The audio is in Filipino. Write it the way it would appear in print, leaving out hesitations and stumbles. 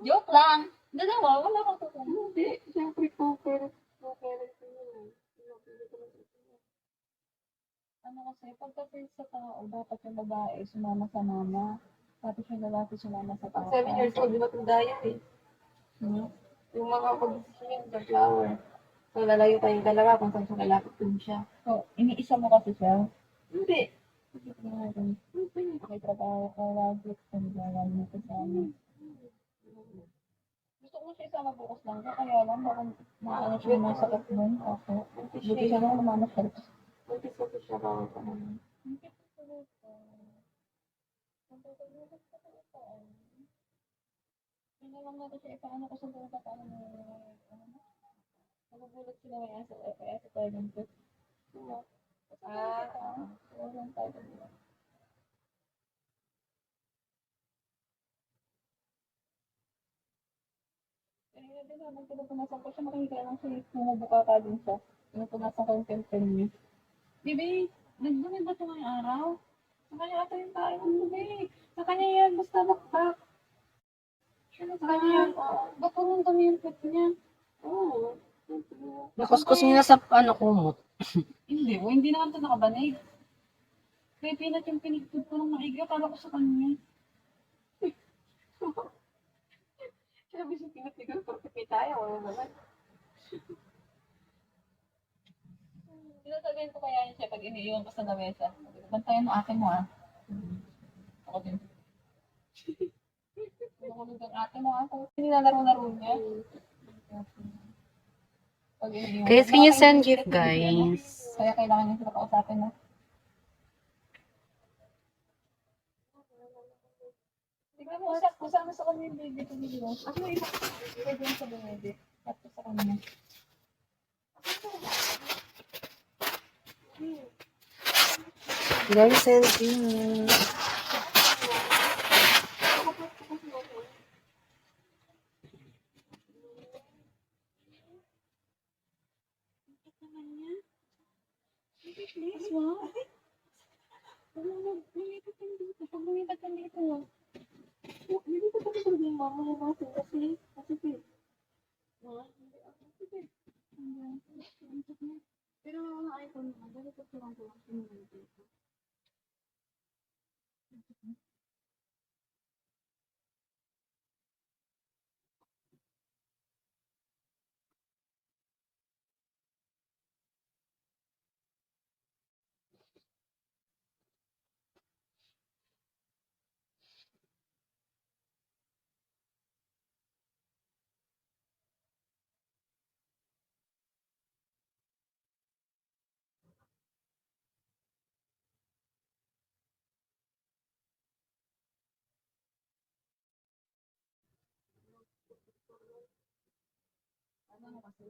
Joke lang. Dalawa, wala kang tutulong. Hindi, siyempre co-parent yun. Ano kasi, pagdating sa tao, dapat yung babae sumama sa mama. Tapos yung lalaki sumama sa Pag papa. 7 years old, di matanda yan eh. Hmm? Yung mga pag-decision yan sa flower. So, lalayo tayong dalawa kung saan siya lalapit dun siya. So, iniisa mo kasi siya. Hindi. May trabaho ka, lagi. Kung gawin mo kasama. Gusto ko siya isama bukas lang. Kaya lang, baka maano siya mga sakit nun. Ako. Buti siya lang naman siya. Buntis kasi siya bawal pa naman. Hindi lang natin siya ipaano ko sa buka paano mo. Nagugulat sila may asa tayo ng put. Walang tayo nila. Kaya din habang pinupunasan ko siya, makikita lang siya, bumubuka ka din siya. Pinupunasan ko yung pimpin niya. Bibi, nagdumi ba ito ngayong araw? Sa kanya ata yung tayo ng dumi. Sa kanya yan, basta bakbak. Sa kanya yan, ba't po nang dumi yung pit niya? Oo. Nakuskus niya sa kumot. Hindi naman ito nakabanig. Kaya pinat yung pinigtod ko ng maigi, akala ko sa kanya. Sabi siya tinatigan, perfect tayo. Wala naman. Sinasabihin ko kaya siya pag iniiwan ko sa lamesa. Bantayan mo akin mo ah. Ako din. Nakulog ang ate mo ako. Nilalaro-laro niya. Pag iniiwan. Guys, can you send gift, guys? Kaya kailangan niya sila kausapin na. Tignan mo, usama sa kanya yung baby ko dito. Ako yung pwede yung sa baby. Tapos sa kanya. Guys, send you. Please, wow. Lumipat ka dito. Pag lumipat ka dito. Hindi ko kasi yung mama na natin kasi Pero ang iPhone mo, dahil ito lang ko lang dito. Ano kasi?